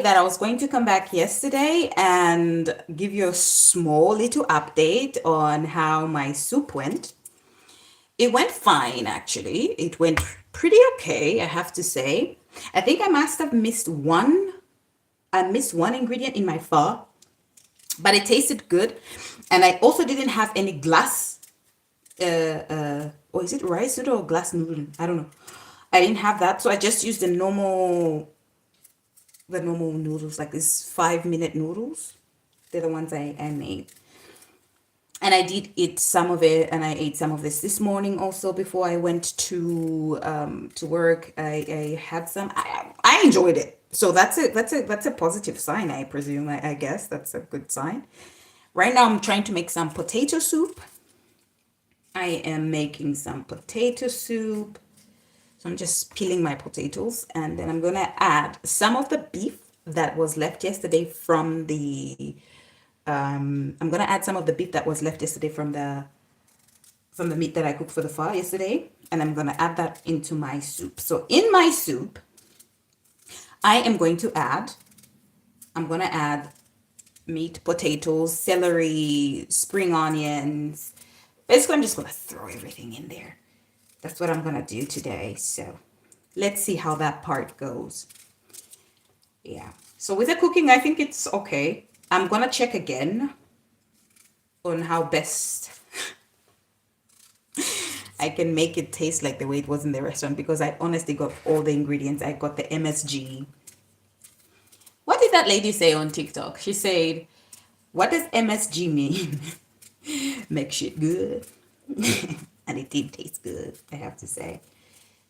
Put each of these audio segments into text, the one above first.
that I was going to come back yesterday and give you a small little update on how my soup went. It went fine, actually. It went pretty okay, I have to say. I think I must have missed one. I missed one ingredient in my pho, but it tasted good. And I also didn't have any glass, or is it rice noodle or glass noodle? I don't know. I didn't have that, so I just used the normal noodles, like these 5 minute noodles. They're the ones I made. And I did eat some of it, and I ate some of this morning also before I went to work. I had some. I enjoyed it, so that's a positive sign. I presume. I guess that's a good sign. Right now, I'm trying to make some potato soup. I am making some potato soup. So I'm just peeling my potatoes, and then I'm gonna add some of the beef that was left yesterday from the I'm gonna add some of the beef that was left yesterday from the meat that I cooked for the pho yesterday, and I'm gonna add that into my soup. So in my soup, I am going to add I'm gonna add meat, potatoes, celery, spring onions. Basically, I'm just gonna throw everything in there. That's what I'm gonna do today. So let's see how that part goes. Yeah. So with the cooking, I think it's okay. I'm gonna check again on how best I can make it taste like the way it was in the restaurant, because I honestly got all the ingredients. I got the MSG. What did that lady say on TikTok? She said, "What does MSG mean?" Make shit good. And it did taste good, I have to say.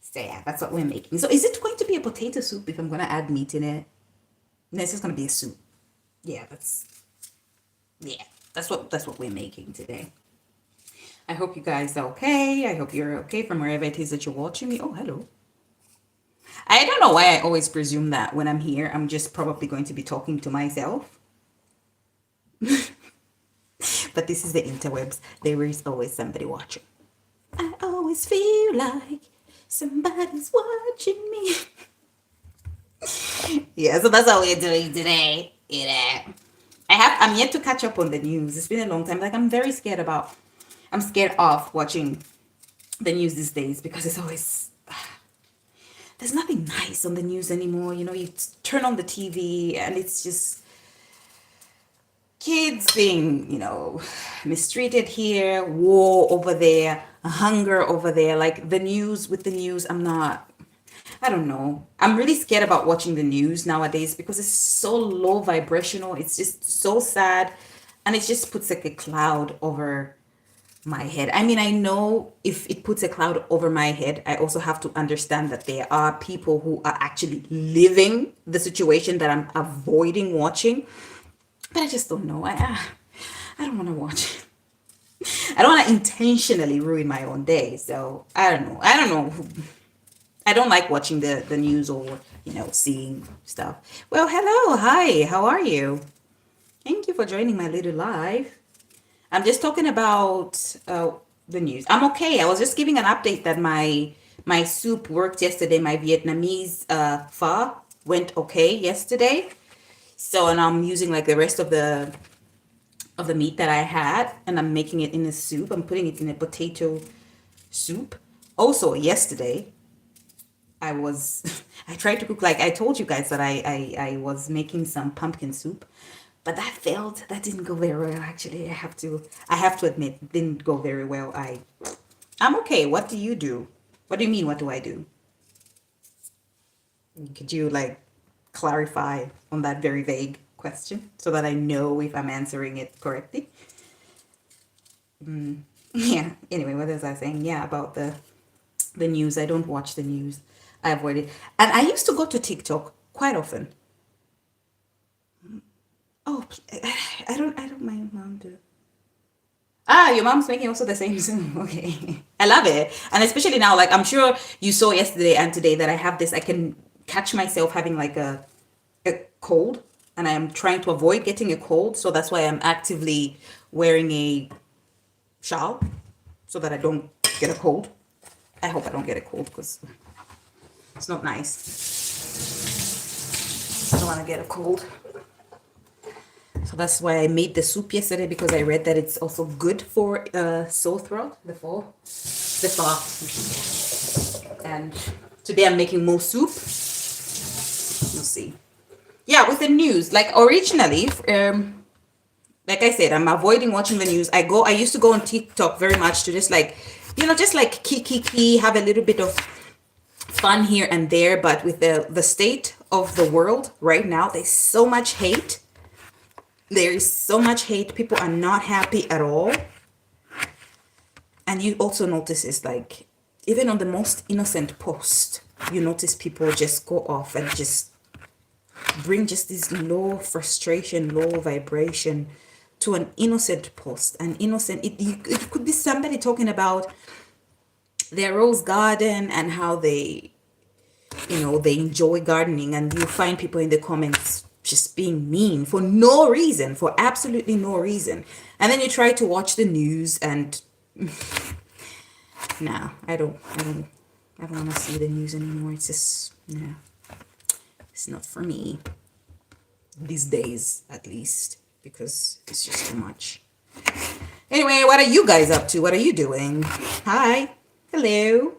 So yeah, that's what we're making. So is it going to be a potato soup if I'm gonna add meat in it? No, it's just gonna be a soup. Yeah, that's what we're making today. I hope you guys are okay. I hope you're okay from wherever it is that you're watching me. Oh, hello. I don't know why I always presume that when I'm here, I'm just probably going to be talking to myself. But this is the interwebs. There is always somebody watching. I always feel like somebody's watching me. Yeah, so that's what we're doing today. I'm yet to catch up on the news. It's been a long time. Like, I'm scared of watching the news these days, because it's always, there's nothing nice on the news anymore. You turn on the TV and it's just kids being, mistreated here, war over there, hunger over there. Like, with the news, I don't know. I'm really scared about watching the news nowadays, because it's so low vibrational. It's just so sad. And it just puts like a cloud over my head. I mean, I know if it puts a cloud over my head, I also have to understand that there are people who are actually living the situation that I'm avoiding watching. But I just don't know. I don't want to watch it. I don't want to intentionally ruin my own day. So I don't know. I don't know. I don't like watching the news, or seeing stuff. Well, hello, hi, how are you? Thank you for joining my little live. I'm just talking about the news. I'm okay. I was just giving an update that my soup worked yesterday. My Vietnamese pho went okay yesterday. So, and I'm using like the rest of the meat that I had, and I'm making it in a soup. I'm putting it in a potato soup. Also, yesterday I was I tried to cook, like I told you guys that I was making some pumpkin soup, but that failed. That didn't go very well, actually. I have to admit, it didn't go very well. I'm okay. What do you do? What do you mean, what do I do? Could you like clarify on that very vague question so that I know if I'm answering it correctly? Yeah. Anyway, what was I saying? Yeah, about the news. I don't watch the news. I avoid it. And I used to go to TikTok quite often. Oh, I don't mind mom do. Ah, your mom's making also the same Zoom. Okay. I love it. And especially now, like I'm sure you saw yesterday and today that I have this, I can catch myself having like a cold, and I am trying to avoid getting a cold. So that's why I'm actively wearing a shawl so that I don't get a cold. I hope I don't get a cold, because it's not nice. I don't want to get a cold. So that's why I made the soup yesterday, because I read that it's also good for sore throat, the fall. The fall. And today I'm making more soup. We'll see. Yeah, with the news, like originally, like I said, I'm avoiding watching the news. I used to go on TikTok very much to just like, just like kiki, have a little bit of fun here and there. But with the state of the world right now, there's so much hate. There is so much hate. People are not happy at all. And you also notice it's like, even on the most innocent post, you notice people just go off and just bring just this low frustration, low vibration to an innocent post. An innocent, it could be somebody talking about their rose garden and how they enjoy gardening, and you find people in the comments just being mean for no reason, for absolutely no reason. And then you try to watch the news and nah, I don't want to see the news anymore. It's just, nah, it's not for me these days, at least, because it's just too much. Anyway, what are you guys up to? What are you doing? Hi. Hello.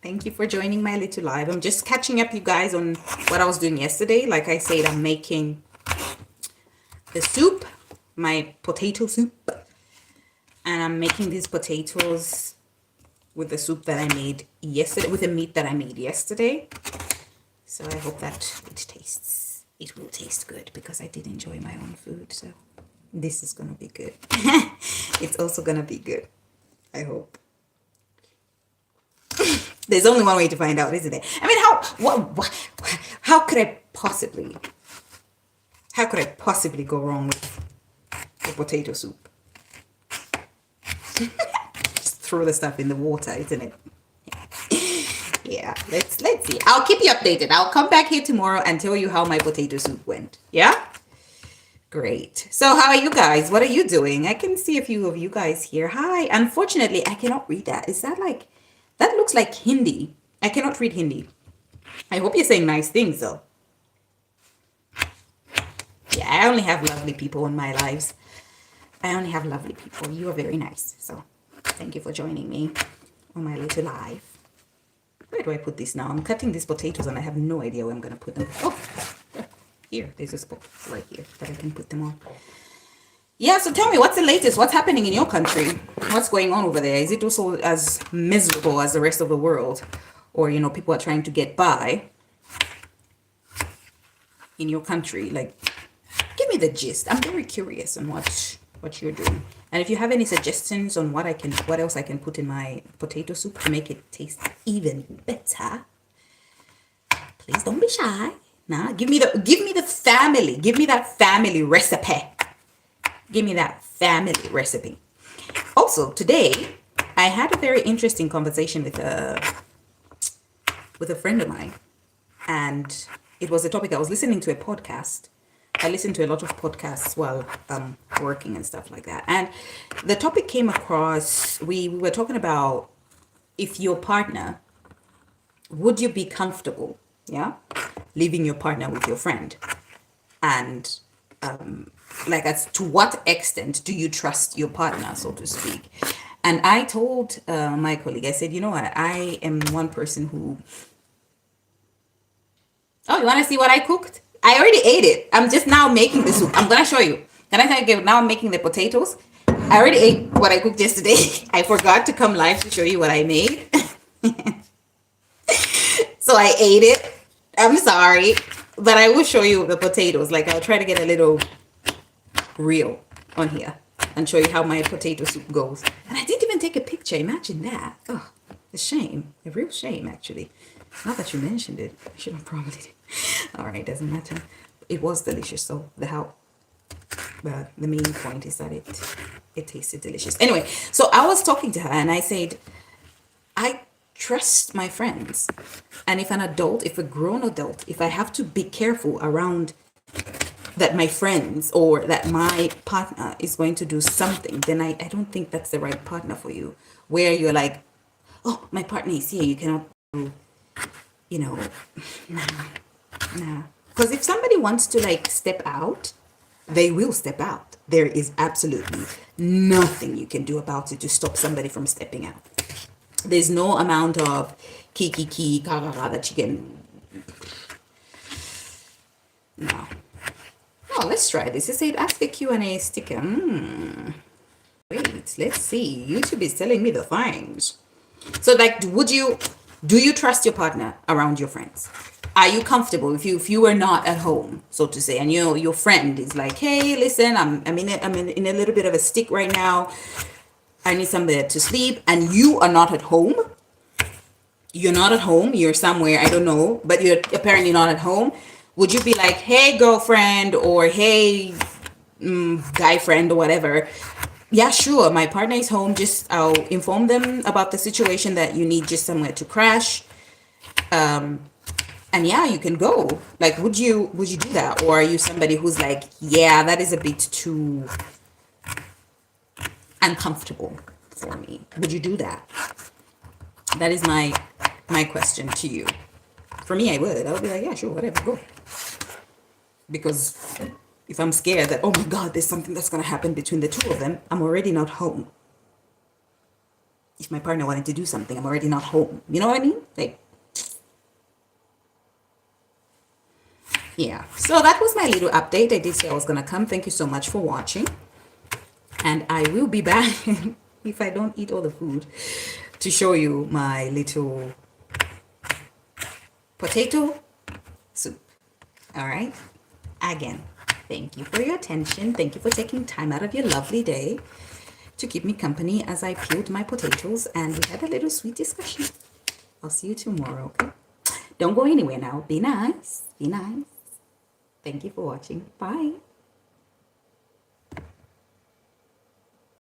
Thank you for joining my little live. I'm just catching up, you guys, on what I was doing yesterday. Like I said, I'm making the soup, my potato soup. And I'm making these potatoes with the soup that I made yesterday, with the meat that I made yesterday. So I hope that it will taste good, because I did enjoy my own food. So this is going to be good. It's also going to be good, I hope. There's only one way to find out, isn't it? I mean, how could I possibly go wrong with the potato soup? Just throw the stuff in the water, isn't it? Yeah, let's see. I'll keep you updated. I'll come back here tomorrow and tell you how my potato soup went. Yeah? Great. So how are you guys? What are you doing? I can see a few of you guys here. Hi. Unfortunately, I cannot read that. Is that like... That looks like Hindi. I cannot read Hindi. I hope you're saying nice things, though. Yeah, I only have lovely people in my lives. I only have lovely people. You are very nice. So, thank you for joining me on my little live. Where do I put this now? I'm cutting these potatoes and I have no idea where I'm going to put them. Oh, here. There's a spot right here that I can put them on. Yeah, so tell me, what's the latest? What's happening in your country? What's going on over there? Is it also as miserable as the rest of the world? Or, people are trying to get by in your country? Like, give me the gist. I'm very curious on what you're doing. And if you have any suggestions on what else I can put in my potato soup to make it taste even better, please don't be shy. Nah, give me the family. Give me that family recipe. Give me that family recipe. Also, today, I had a very interesting conversation with a friend of mine. And it was a topic. I was listening to a podcast. I listen to a lot of podcasts while working and stuff like that. And the topic came across, we were talking about, if your partner, would you be comfortable, leaving your partner with your friend? And like, as to what extent do you trust your partner, so to speak? And I told my colleague, I said, you know what, I am one person who... Oh, you want to see what I cooked? I already ate it. I'm just now making the soup. I'm going to show you. Can I tell you, now I'm making the potatoes. I already ate what I cooked yesterday. I forgot to come live to show you what I made. So I ate it. I'm sorry. But I will show you the potatoes. Like, I'll try to get a little reel on here and show you how my potato soup goes. And I didn't even take a picture. Imagine that. Oh, a shame. A real shame, actually. Now that you mentioned it, I should have probably did. All right, doesn't matter. It was delicious. So the main point is that it tasted delicious. Anyway, so I was talking to her and I said, I trust my friends. And if a grown adult, if I have to be careful around that my friends or that my partner is going to do something, then I don't think that's the right partner for you. Where you're like, oh, my partner is here, you cannot do, nah. Because if somebody wants to like step out, they will step out. There is absolutely nothing you can do about it to stop somebody from stepping out. There's no amount of kiki ka that you can. No. Oh, let's try this. It said ask a Q&A sticker. Wait, let's see. YouTube is telling me the things. So like, do you trust your partner around your friends? Are you comfortable if you are not at home, so to say, and your friend is like, hey, listen, I'm in a little bit of a stick right now. I need somebody to sleep, and you are not at home. You're not at home. You're somewhere, I don't know, but you're apparently not at home. Would you be like, hey, girlfriend, or hey, guy friend, or whatever? Yeah, sure. My partner is home. Just I'll inform them about the situation that you need just somewhere to crash. And yeah, you can go. Like, would you do that, or are you somebody who's like, yeah, that is a bit too uncomfortable for me? Would you do that? That is my question to you. For me, I would be like, yeah, sure, whatever, go. Because if I'm scared that, oh my God, there's something that's going to happen between the two of them, I'm already not home. If my partner wanted to do something, I'm already not home. You know what I mean? Like, yeah. So that was my little update. I did say I was going to come. Thank you so much for watching. And I will be back if I don't eat all the food to show you my little potato soup. All right. Again, thank you for your attention. Thank you for taking time out of your lovely day to keep me company as I peeled my potatoes and we had a little sweet discussion. I'll see you tomorrow, okay? Don't go anywhere now. Be nice. Be nice. Thank you for watching. Bye.